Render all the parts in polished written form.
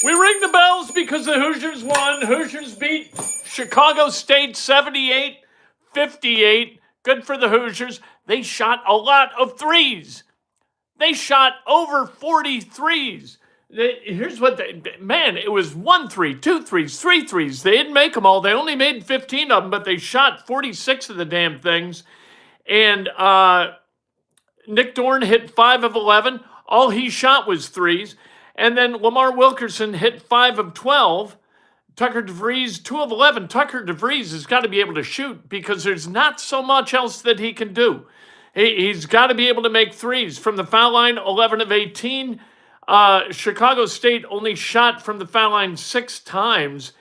We ring the bells because the Hoosiers won. Hoosiers beat Chicago State 78-58. Good for the Hoosiers. They shot a lot of threes. They shot over 40 threes. Here's what it was 1 3, 2 threes, 3 threes. They didn't make them all. They only made 15 of them, but they shot 46 of the damn things. And Nick Dorn hit 5 of 11. All he shot was threes. And then Lamar Wilkerson hit 5 of 12. Tucker DeVries, 2 of 11. Tucker DeVries has got to be able to shoot because there's not so much else that he can do. He's got to be able to make threes. From the foul line, 11 of 18. Chicago State only shot from the foul line 6 times.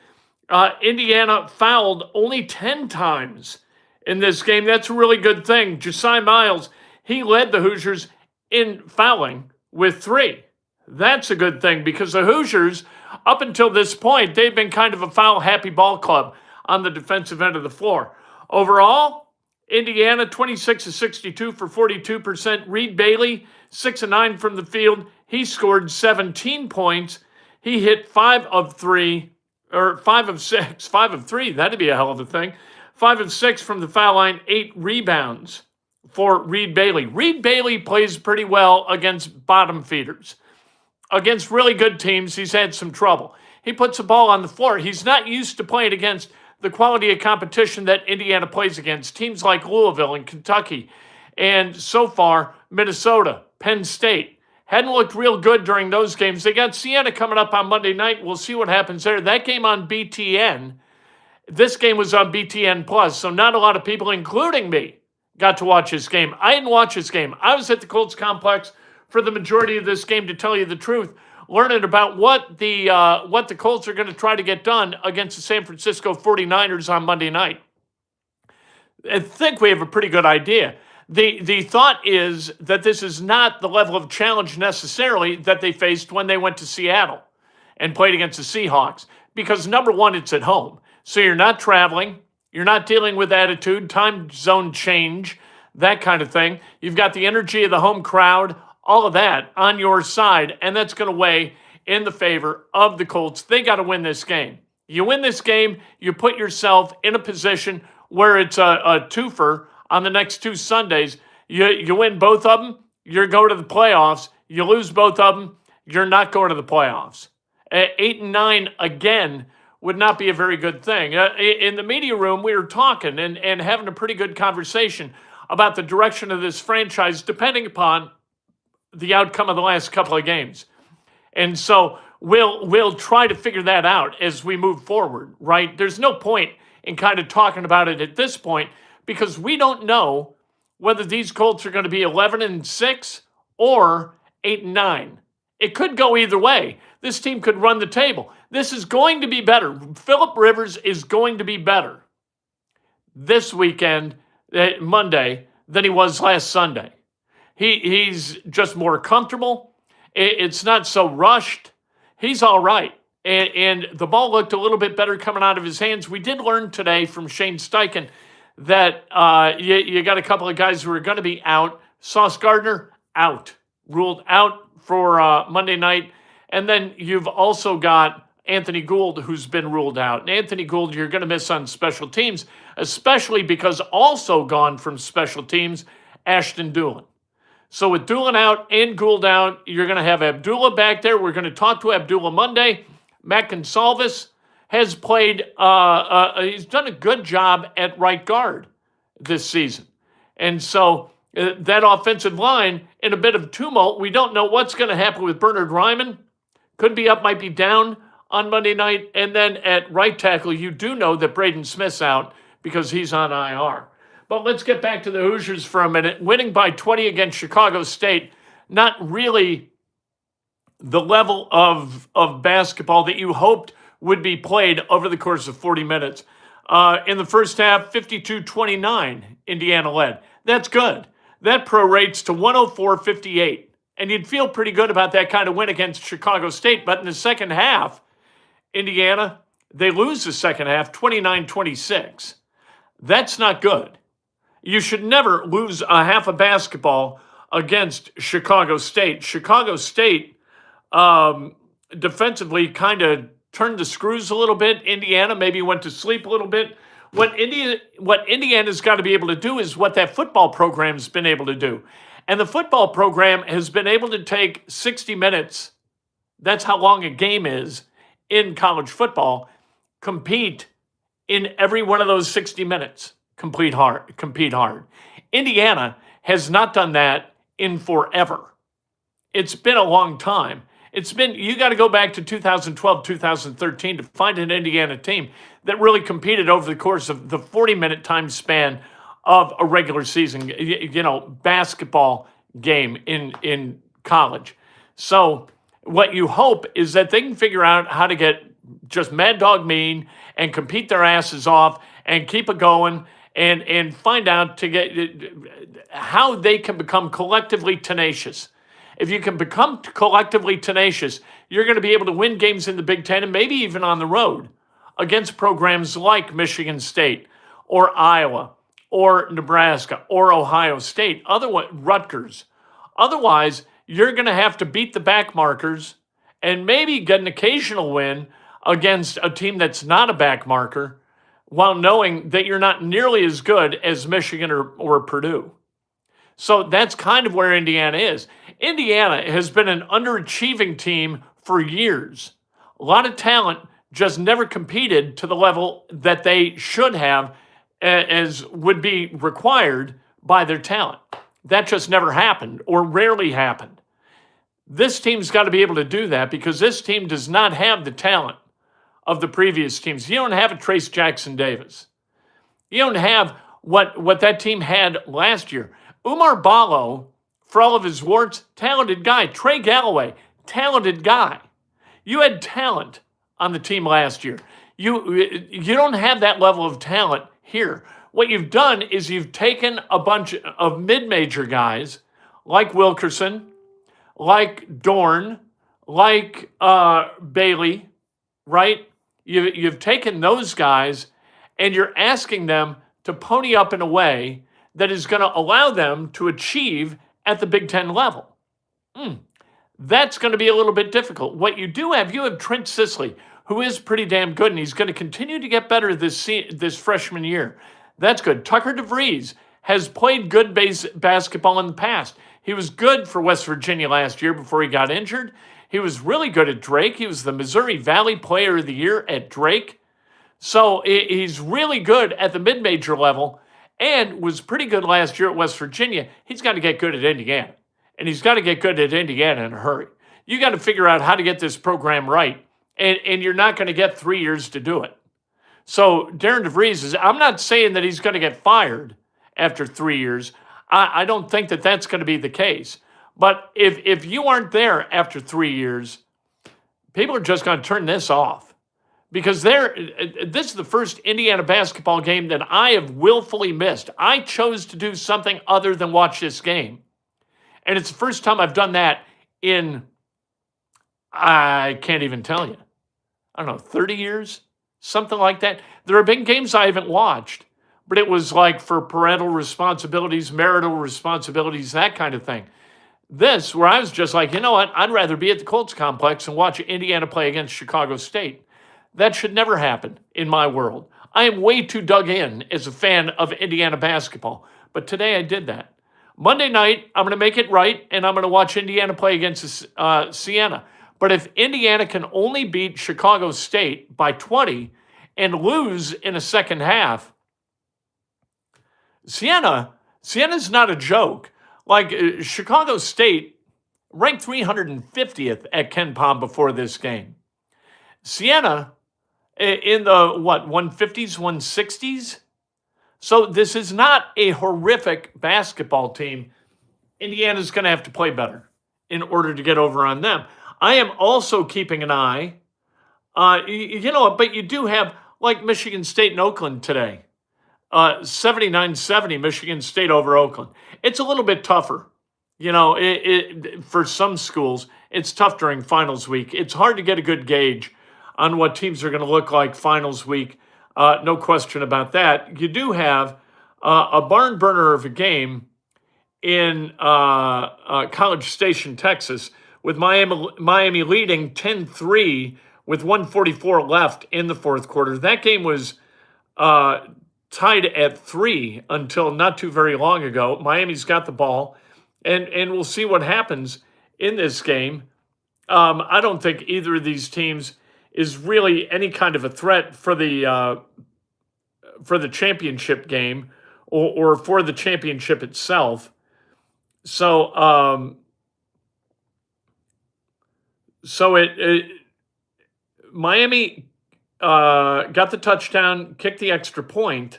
Indiana fouled only 10 times in this game. That's a really good thing. Josiah Miles, he led the Hoosiers in fouling with 3. That's a good thing because the Hoosiers, up until this point, they've been kind of a foul-happy ball club on the defensive end of the floor. Overall, Indiana, 26 of 62 for 42%. Reed Bailey, 6 of 9 from the field. He scored 17 points. He hit 5 of 3, or 5 of 6, 5 of 3. That'd be a hell of a thing. 5 of 6 from the foul line, 8 rebounds for Reed Bailey. Reed Bailey plays pretty well against bottom feeders. Against really good teams, he's had some trouble. He puts the ball on the floor. He's not used to playing against the quality of competition that Indiana plays against. Teams like Louisville and Kentucky, and so far, Minnesota, Penn State. Hadn't looked real good during those games. They got Siena coming up on Monday night. We'll see what happens there. That game on BTN. This game was on BTN Plus, so not a lot of people, including me, got to watch this game. I didn't watch this game. I was at the Colts complex for the majority of this game, to tell you the truth, learning about what the Colts are going to try to get done against the San Francisco 49ers on Monday night. I think we have a pretty good idea. The thought is that this is not the level of challenge necessarily that they faced when they went to Seattle and played against the Seahawks. Because number one, it's at home. So you're not traveling. You're not dealing with attitude, time zone change, that kind of thing. You've got the energy of the home crowd, all of that on your side, and that's going to weigh in the favor of the Colts. They got to win this game. You win this game, you put yourself in a position where it's a twofer on the next 2 Sundays. You win both of them, you're going to the playoffs. You lose both of them, you're not going to the playoffs. 8-9 again would not be a very good thing. In the media room, we were talking and having a pretty good conversation about the direction of this franchise, depending upon the outcome of the last couple of games. And so we'll try to figure that out as we move forward, right? There's no point in kind of talking about it at this point because we don't know whether these Colts are going to be 11-6 or 8-9. It could go either way. This team could run the table. This is going to be better. Phillip Rivers is going to be better this weekend, Monday, than he was last Sunday. He's just more comfortable. It's not so rushed. He's all right. And the ball looked a little bit better coming out of his hands. We did learn today from Shane Steichen that you got a couple of guys who are going to be out. Sauce Gardner, out. Ruled out for Monday night. And then you've also got Anthony Gould, who's been ruled out. And Anthony Gould, you're going to miss on special teams, especially because also gone from special teams, Ashton Doolin. So with Doolin out and Gould out, you're going to have Abdullah back there. We're going to talk to Abdullah Monday. Matt Gonsalves has played, he's done a good job at right guard this season. And so that offensive line in a bit of tumult. We don't know what's going to happen with Bernard Ryman. Could be up, might be down on Monday night. And then at right tackle, you do know that Braden Smith's out because he's on IR. But let's get back to the Hoosiers for a minute. Winning by 20 against Chicago State, not really the level of basketball that you hoped would be played over the course of 40 minutes. In the first half, 52-29, Indiana led. That's good. That prorates to 104-58. And you'd feel pretty good about that kind of win against Chicago State. But in the second half, Indiana, they lose the second half, 29-26. That's not good. You should never lose a half of basketball against Chicago State. Chicago State defensively kind of turned the screws a little bit. Indiana maybe went to sleep a little bit. What Indiana's got to be able to do is what that football program's been able to do. And the football program has been able to take 60 minutes, that's how long a game is in college football, compete in every one of those 60 minutes, compete hard. Indiana has not done that in forever. It's been a long time. You got to go back to 2012, 2013 to find an Indiana team that really competed over the course of the 40-minute time span of a regular season, basketball game in college. So what you hope is that they can figure out how to get just mad dog mean and compete their asses off and keep it going and find out to get how they can become collectively tenacious. If you can become collectively tenacious, you're going to be able to win games in the Big Ten and maybe even on the road against programs like Michigan State or Iowa or Nebraska or Ohio State, Rutgers. Otherwise, you're going to have to beat the backmarkers and maybe get an occasional win against a team that's not a backmarker while knowing that you're not nearly as good as Michigan or Purdue. So that's kind of where Indiana is. Indiana has been an underachieving team for years. A lot of talent just never competed to the level that they should have as would be required by their talent. That just never happened or rarely happened. This team's got to be able to do that because this team does not have the talent of the previous teams. You don't have a Trace Jackson Davis. You don't have what that team had last year. Umar Ballo, for all of his warts, talented guy. Trey Galloway, talented guy. You had talent on the team last year. You don't have that level of talent here. What you've done is you've taken a bunch of mid-major guys like Wilkerson, like Dorn, like Bailey, right? You've taken those guys and you're asking them to pony up in a way that is going to allow them to achieve at the Big Ten level. That's going to be a little bit difficult. What you have Trent Sisley, who is pretty damn good, and he's going to continue to get better this freshman year. That's good. Tucker DeVries has played good basketball in the past. He was good for West Virginia last year before he got injured. He was really good at Drake. He was the Missouri Valley Player of the Year at Drake. So he's really good at the mid-major level and was pretty good last year at West Virginia. He's got to get good at Indiana. And he's got to get good at Indiana in a hurry. You got to figure out how to get this program right. And you're not going to get 3 years to do it. So Darren DeVries I'm not saying that he's going to get fired after 3 years. I don't think that that's going to be the case. But if you aren't there after 3 years, people are just going to turn this off. Because this is the first Indiana basketball game that I have willfully missed. I chose to do something other than watch this game. And it's the first time I've done that in, I can't even tell you, I don't know, 30 years? Something like that. There have been games I haven't watched, but it was like for parental responsibilities, marital responsibilities, that kind of thing. This, where I was just like, you know what, I'd rather be at the Colts complex and watch Indiana play against Chicago State. That should never happen in my world. I am way too dug in as a fan of Indiana basketball. But today I did that. Monday night, I'm going to make it right, and I'm going to watch Indiana play against Siena. But if Indiana can only beat Chicago State by 20 and lose in a second half, Siena's not a joke. Like Chicago State ranked 350th at Ken Pom before this game. Siena in the, 150s, 160s? So this is not a horrific basketball team. Indiana's going to have to play better in order to get over on them. I am also keeping an eye, but you do have, like Michigan State and Oakland today. 79-70, Michigan State over Oakland. It's a little bit tougher. For some schools, it's tough during finals week. It's hard to get a good gauge on what teams are going to look like finals week. No question about that. You do have a barn burner of a game in College Station, Texas, with Miami leading 10-3 with 144 left in the fourth quarter. That game was tied at 3 until not too very long ago. Miami's got the ball, and we'll see what happens in this game. I don't think either of these teams is really any kind of a threat for the championship game or for the championship itself. So Miami got the touchdown, kicked the extra point,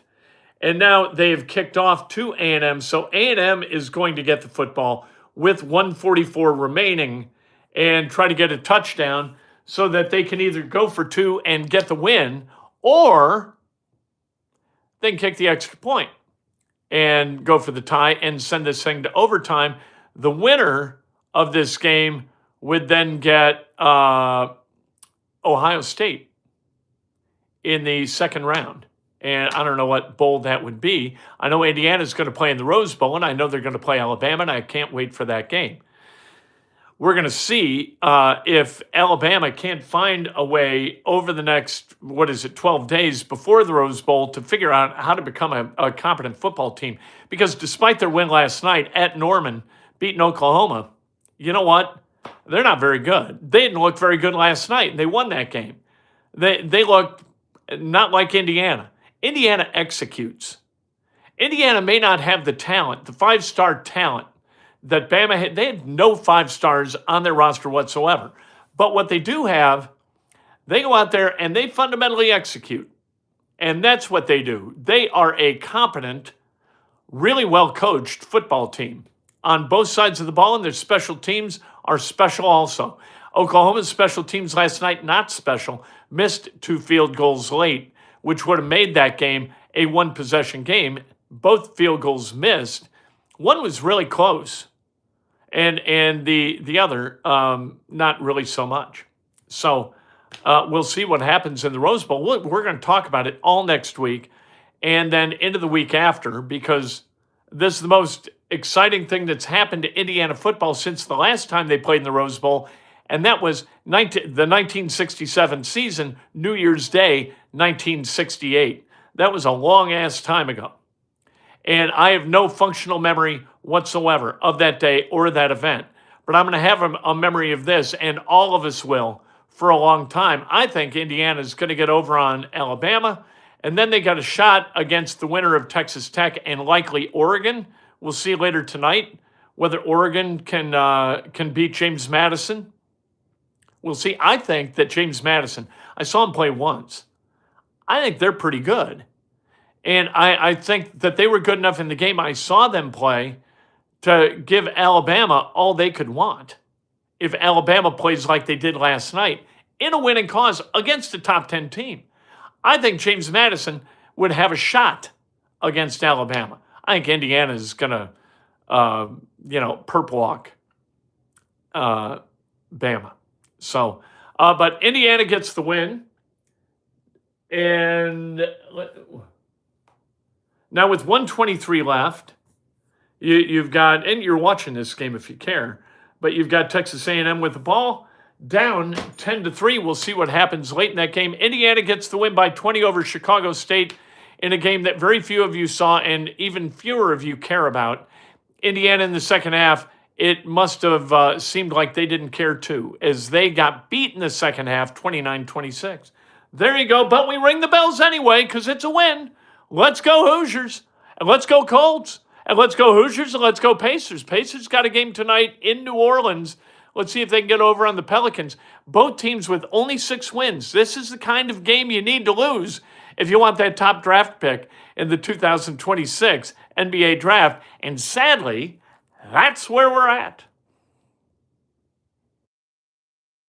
and now they have kicked off to A&M. So A&M is going to get the football with 1:44 remaining and try to get a touchdown so that they can either go for 2 and get the win, or they can kick the extra point and go for the tie and send this thing to overtime. The winner of this game would then get Ohio State in the second round. And I don't know what bowl that would be. I know Indiana's going to play in the Rose Bowl, and I know they're going to play Alabama, and I can't wait for that game. We're going to see if Alabama can't find a way over the next, 12 days before the Rose Bowl to figure out how to become a competent football team. Because despite their win last night at Norman, beating Oklahoma, you know what? They're not very good. They didn't look very good last night, and they won that game. They looked not like Indiana. Indiana executes. Indiana may not have the talent, the 5-star talent, that Bama had. They had no 5 stars on their roster whatsoever. But what they do have, they go out there and they fundamentally execute. And that's what they do. They are a competent, really well-coached football team on both sides of the ball, and their special teams are special also. Oklahoma's special teams last night, not special, missed 2 field goals late, which would have made that game a 1-possession game. Both field goals missed. One was really close, and the other not really so much. So we'll see what happens in the Rose Bowl. We're going to talk about it all next week and then into the week after, because this is the most exciting thing that's happened to Indiana football since the last time they played in the Rose Bowl, and that was the 1967 season, New Year's Day, 1968. That was a long-ass time ago. And I have no functional memory whatsoever of that day or that event. But I'm going to have a memory of this, and all of us will, for a long time. I think Indiana is going to get over on Alabama, and then they got a shot against the winner of Texas Tech and likely Oregon. We'll see later tonight whether Oregon can beat James Madison. We'll see. I think that James Madison, I saw him play once. I think they're pretty good. And I think that they were good enough in the game I saw them play to give Alabama all they could want. If Alabama plays like they did last night in a winning cause against a top 10 team, I think James Madison would have a shot against Alabama. I think Indiana is going to, perp walk Bama. So, but Indiana gets the win. And now with 1:23 left, you've got, and you're watching this game if you care, but you've got Texas A&M with the ball down 10-3. We'll see what happens late in that game. Indiana gets the win by 20 over Chicago State in a game that very few of you saw and even fewer of you care about. Indiana in the second half, it must have seemed like they didn't care too, as they got beat in the second half, 29-26. There you go, but we ring the bells anyway because it's a win. Let's go Hoosiers, and let's go Colts, and let's go Hoosiers, and let's go Pacers. Pacers got a game tonight in New Orleans. Let's see if they can get over on the Pelicans. Both teams with only 6 wins. This is the kind of game you need to lose if you want that top draft pick in the 2026 NBA draft. And sadly, that's where we're at.